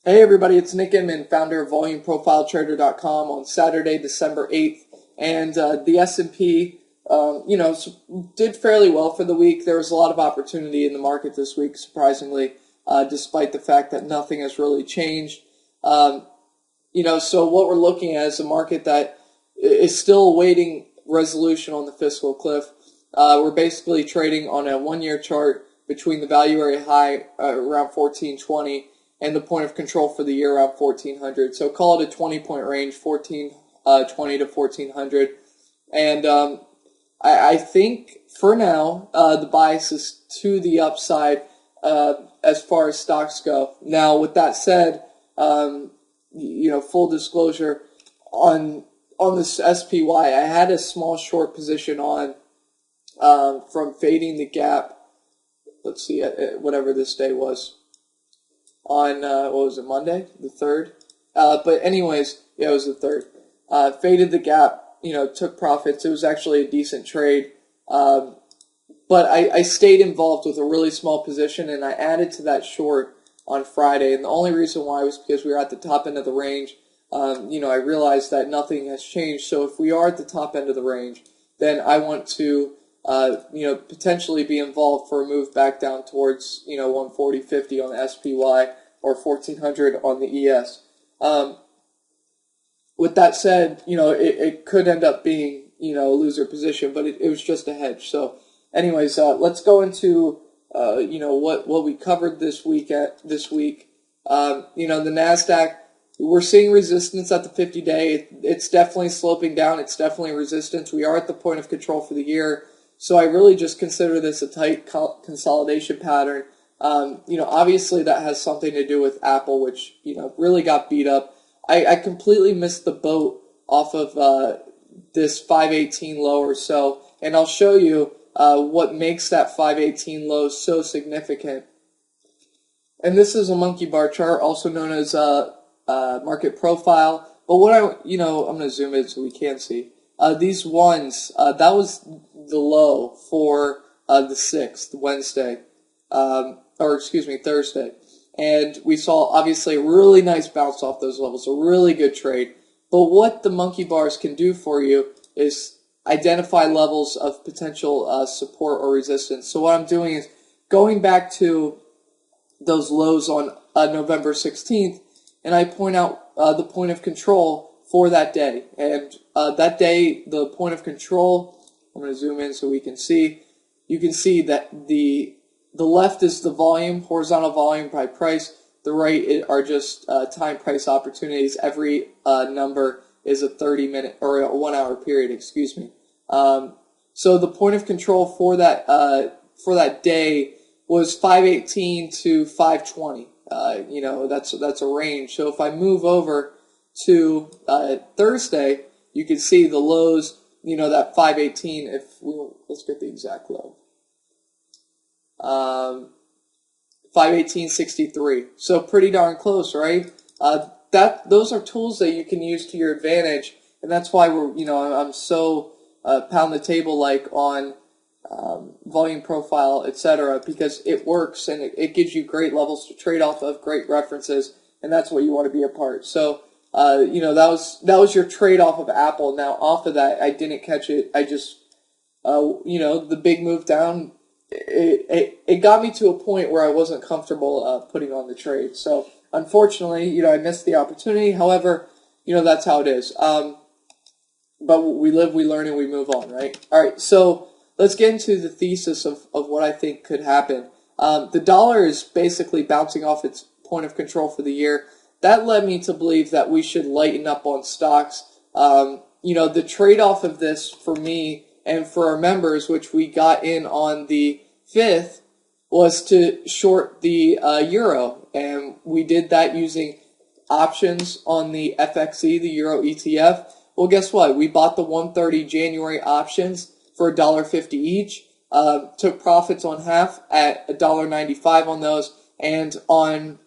Hey everybody, it's Nick Inman, founder of VolumeProfileTrader.com on Saturday, December 8th, and the S&P, did fairly well for the week. There was a lot of opportunity in the market this week, surprisingly, despite the fact that nothing has really changed. So what we're looking at is a market that is still awaiting resolution on the fiscal cliff. We're basically trading on a one-year chart between the value area high around 1420 and the point of control for the year around 1400. So call it a 20-point range, 1420 to 1400. And I think for now the bias is to the upside as far as stocks go. Now, with that said, full disclosure on this SPY, I had a small short position on from fading the gap. Let's see, whatever this day was. On, what was it, Monday? The 3rd? But anyways, yeah, it was the 3rd. Faded the gap, took profits. It was actually a decent trade. But I stayed involved with a really small position, and I added to that short on Friday. And the only reason why was because we were at the top end of the range. I realized that nothing has changed. So if we are at the top end of the range, then I want to potentially be involved for a move back down towards, 140.50 on the SPY or 1400 on the ES. With that said, it could end up being, a loser position, but it was just a hedge. So anyways, let's go into, what we covered this week. The NASDAQ, we're seeing resistance at the 50-day. It's definitely sloping down. It's definitely resistance. We are at the point of control for the year. So I really just consider this a tight consolidation pattern. Obviously that has something to do with Apple, which, really got beat up. I completely missed the boat off of this 518 low or so, and I'll show you what makes that 518 low so significant. And this is a monkey bar chart, also known as market profile. But what I'm going to zoom in so we can see. These ones, that was the low for the 6th, Wednesday, Thursday. And we saw, obviously, a really nice bounce off those levels, a really good trade. But what the monkey bars can do for you is identify levels of potential support or resistance. So what I'm doing is going back to those lows on November 16th, and I point out the point of control for that day. And that day, the point of control, I'm going to zoom in so we can see. You can see that the left is the volume, horizontal volume by price. The right are just time price opportunities. Every number is a 30-minute or a 1-hour period. Excuse me. So the point of control for that day was 518 to 520. That's a range. So if I move over to Thursday, you can see the lows, that 518, let's get the exact low. 518.63. So pretty darn close, right? Those are tools that you can use to your advantage, and that's why I'm so pound the table like on volume profile, etc., because it works and it gives you great levels to trade off of, great references, and that's what you want to be a part. So that was your trade off of Apple. Now off of that, I didn't catch it. I just the big move down. It got me to a point where I wasn't comfortable putting on the trade. So unfortunately, I missed the opportunity. However, that's how it is. But we live, we learn, and we move on, right? All right, so let's get into the thesis of what I think could happen. The dollar is basically bouncing off its point of control for the year. That led me to believe that we should lighten up on stocks. The trade-off of this for me and for our members, which we got in on the 5th, was to short the euro. And we did that using options on the FXE, the euro ETF. Well, guess what? We bought the 130 January options for $1.50 each. Took profits on half at $1.95 on those. And on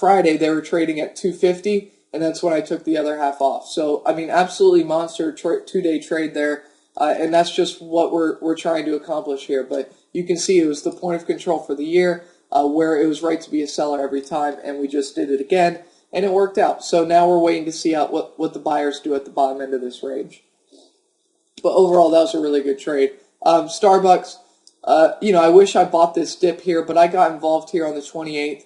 Friday, they were trading at $2.50. And that's when I took the other half off. So, absolutely monster two-day trade there. And that's just what we're trying to accomplish here. But you can see it was the point of control for the year. where it was right to be a seller every time, and we just did it again, and it worked out. So now we're waiting to see what the buyers do at the bottom end of this range. But overall, that was a really good trade. Starbucks, I wish I bought this dip here, but I got involved here on the 28th,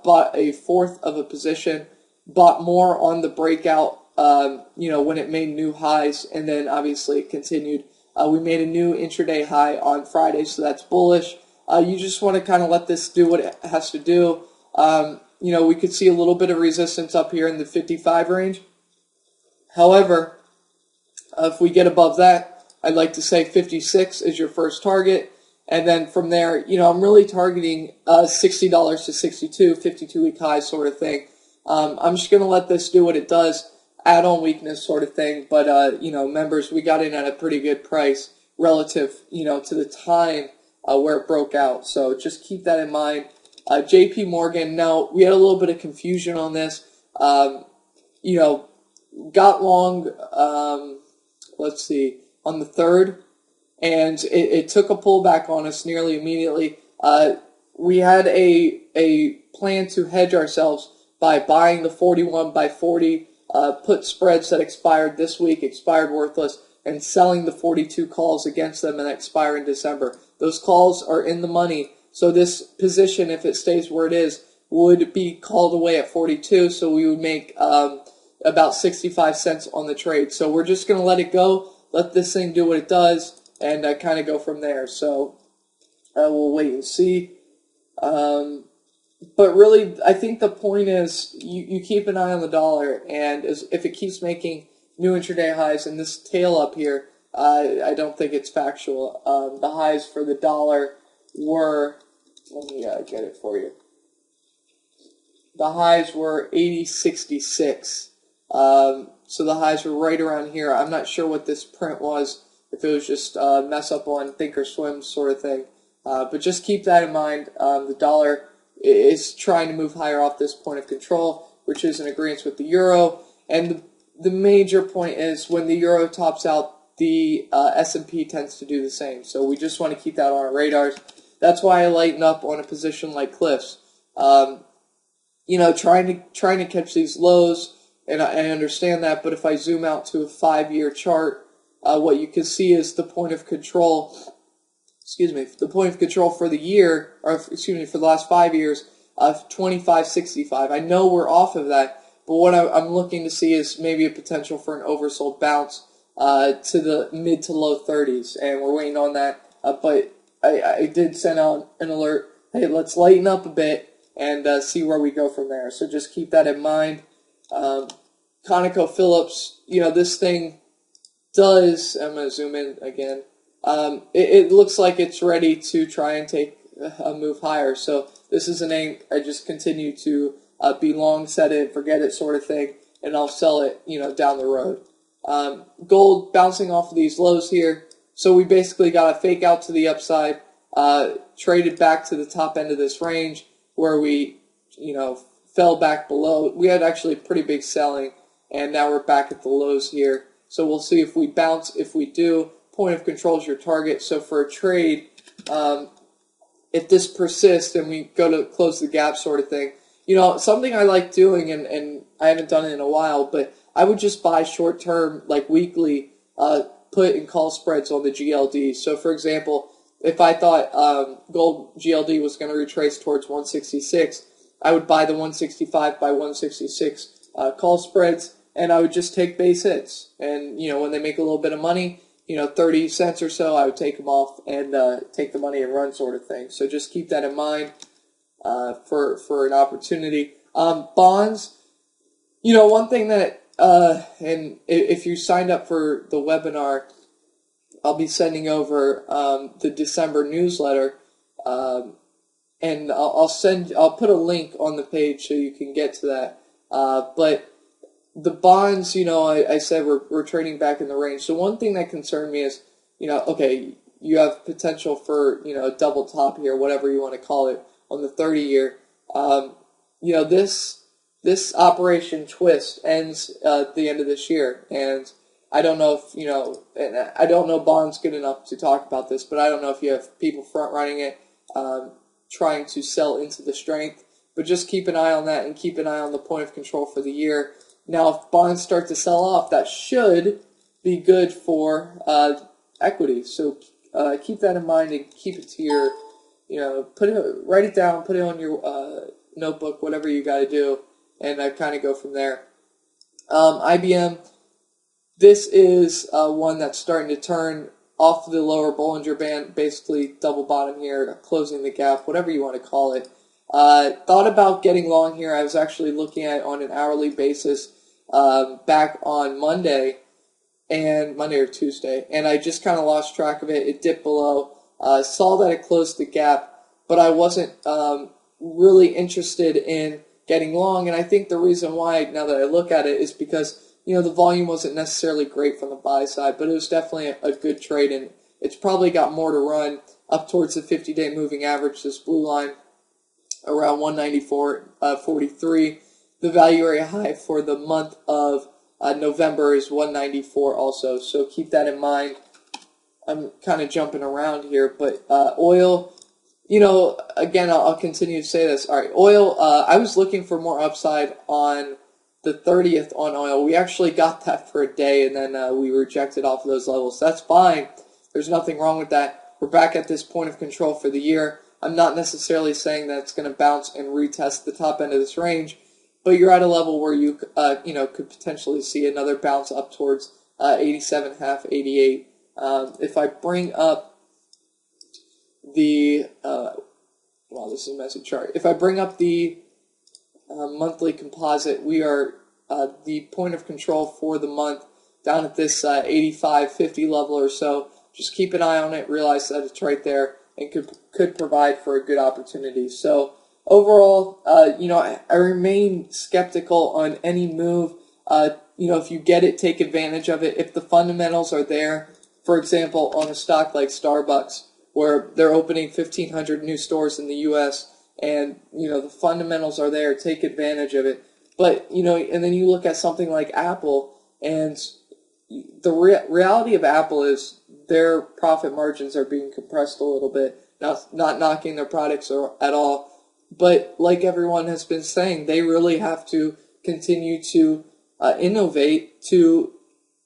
bought a fourth of a position, bought more on the breakout, when it made new highs, and then obviously it continued. We made a new intraday high on Friday, so that's bullish. You just want to kind of let this do what it has to do. We could see a little bit of resistance up here in the 55 range. However, if we get above that, I'd like to say 56 is your first target. And then from there, I'm really targeting $60 to 62, 52-week high sort of thing. I'm just going to let this do what it does, add-on weakness sort of thing. But, members, we got in at a pretty good price relative, to the time where it broke out. So just keep that in mind. JP Morgan, now, we had a little bit of confusion on this. Got long, on the 3rd, and it took a pullback on us nearly immediately. We had a plan to hedge ourselves by buying the 41 by 40 put spreads that expired this week, expired worthless, and selling the 42 calls against them and expire in December. Those calls are in the money, so this position, if it stays where it is, would be called away at 42, so we would make about 65 cents on the trade. So we're just going to let it go, let this thing do what it does, and kind of go from there. So we'll wait and see. But really, I think the point is you keep an eye on the dollar, and if it keeps making new intraday highs and this tail up here, I don't think it's factual. The highs for the dollar were, let me get it for you. The highs were 80.66. So the highs were right around here. I'm not sure what this print was, if it was just a mess up on Thinkorswim sort of thing. But just keep that in mind. The dollar is trying to move higher off this point of control, which is in agreement with the euro. And the major point is when the euro tops out, the S&P tends to do the same. So we just want to keep that on our radars. That's why I lighten up on a position like Cliffs. Trying to catch these lows, and I understand that, but if I zoom out to a 5-year chart, what you can see is the point of control, the point of control for the year, for the last 5 years, of 25.65. I know we're off of that, but what I'm looking to see is maybe a potential for an oversold bounce to the mid to low 30s, and we're waiting on that. But I did send out an alert, hey, let's lighten up a bit and see where we go from there. So just keep that in mind. ConocoPhillips, this thing does, I'm going to zoom in again, it looks like it's ready to try and take a move higher. So this is an aim. I just continue to be long, set it, forget it sort of thing, and I'll sell it, down the road. Gold bouncing off of these lows here. So we basically got a fake out to the upside, traded back to the top end of this range where we, fell back below. We had actually pretty big selling, and now we're back at the lows here. So we'll see if we bounce. If we do, point of control is your target. So for a trade, if this persists and we go to close the gap sort of thing, something I like doing, and I haven't done it in a while, but I would just buy short-term, like weekly, put and call spreads on the GLD. So for example, if I thought gold GLD was going to retrace towards 166, I would buy the 165 by 166 call spreads, and I would just take base hits. And, when they make a little bit of money, 30 cents or so, I would take them off and take the money and run sort of thing. So just keep that in mind for an opportunity. Bonds, one thing that, and if you signed up for the webinar, I'll be sending over the December newsletter, and I'll put a link on the page so you can get to that. But the bonds, I said we're trading back in the range. So one thing that concerned me is, okay, you have potential for a double top here, whatever you want to call it, on the 30-year. This operation twist ends at the end of this year, and I don't know if, and I don't know bonds good enough to talk about this, but I don't know if you have people front running it. trying to sell into the strength. But just keep an eye on that and keep an eye on the point of control for the year. Now, if bonds start to sell off, that should be good for equity. So keep that in mind and keep it to your, write it down, put it on your notebook, whatever you got to do, and kind of go from there. IBM, this is one that's starting to turn off the lower Bollinger Band, basically double bottom here, closing the gap, whatever you want to call it. Thought about getting long here. I was actually looking at it on an hourly basis back on Monday or Tuesday, and I just kind of lost track of it. It dipped below. Saw that it closed the gap, but I wasn't really interested in getting long, and I think the reason why, now that I look at it, is because the volume wasn't necessarily great from the buy side, but it was definitely a good trade, and it's probably got more to run up towards the 50-day moving average, this blue line, around 194.43. The value area high for the month of November is 194 also, so keep that in mind. I'm kind of jumping around here, but oil, again, I'll continue to say this. All right, oil, I was looking for more upside on the 30th on oil. We actually got that for a day, and then we rejected off of those levels. That's fine. There's nothing wrong with that. We're back at this point of control for the year. I'm not necessarily saying that it's going to bounce and retest the top end of this range, but you're at a level where you could potentially see another bounce up towards 87.5, 88. If I bring up the this is a messy chart. If I bring up the monthly composite, we are the point of control for the month down at this 85.50 level or so. Just keep an eye on it. Realize that it's right there and could provide for a good opportunity. So overall, I remain skeptical on any move. If you get it, take advantage of it. If the fundamentals are there, for example, on a stock like Starbucks, where they're opening 1,500 new stores in the U.S., and, the fundamentals are there, take advantage of it. But, and then you look at something like Apple, and the reality of Apple is their profit margins are being compressed a little bit. Not knocking their products at all. But like everyone has been saying, they really have to continue to innovate to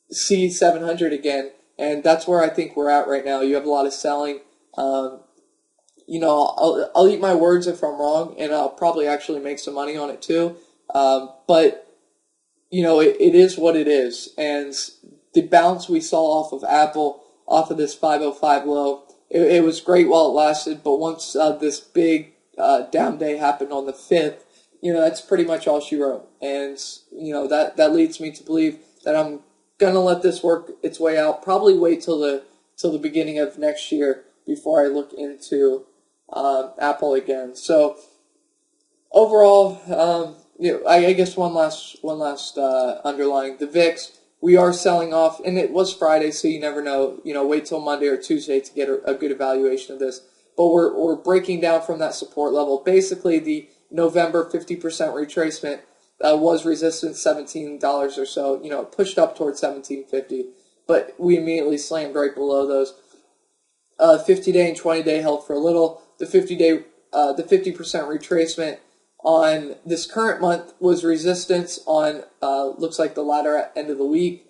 see 700 again. And that's where I think we're at right now. You have a lot of selling. I'll eat my words if I'm wrong, and I'll probably actually make some money on it too. But it is what it is. And the bounce we saw off of Apple, off of this 505 low, it was great while it lasted. But once this big down day happened on the 5th, that's pretty much all she wrote. And that leads me to believe that I'm gonna let this work its way out. Probably wait till the beginning of next year before I look into Apple again. So overall, I guess one last underlying the VIX. We are selling off, and it was Friday, so you never know. Wait till Monday or Tuesday to get a good evaluation of this. But we're breaking down from that support level. Basically, the November 50% retracement was resistance $17 or so. It pushed up towards $17.50, but we immediately slammed right below those. 50-day and 20-day held for a little. The 50-day, the 50% retracement on this current month was resistance on looks like the latter end of the week,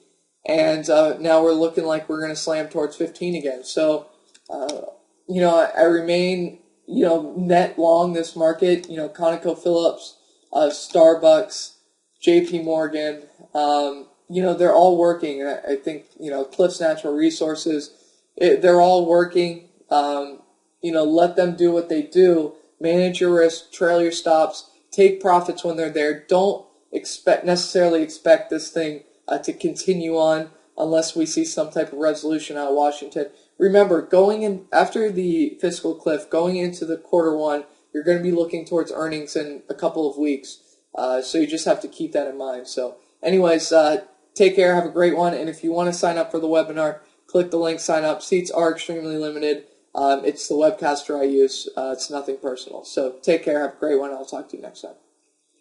and now we're looking like we're going to slam towards 15 again. So, I remain net long this market. ConocoPhillips, Starbucks, J.P. Morgan. They're all working. I think Cliffs Natural Resources. They're all working. Let them do what they do. Manage your risk, trail your stops, take profits when they're there. Don't necessarily expect this thing to continue on unless we see some type of resolution out of Washington. Remember, going in after the fiscal cliff, going into the quarter one, you're going to be looking towards earnings in a couple of weeks. So you just have to keep that in mind. So anyways, take care. Have a great one. And if you want to sign up for the webinar, click the link, sign up. Seats are extremely limited. It's the webcaster I use. It's nothing personal. So take care. Have a great one. I'll talk to you next time.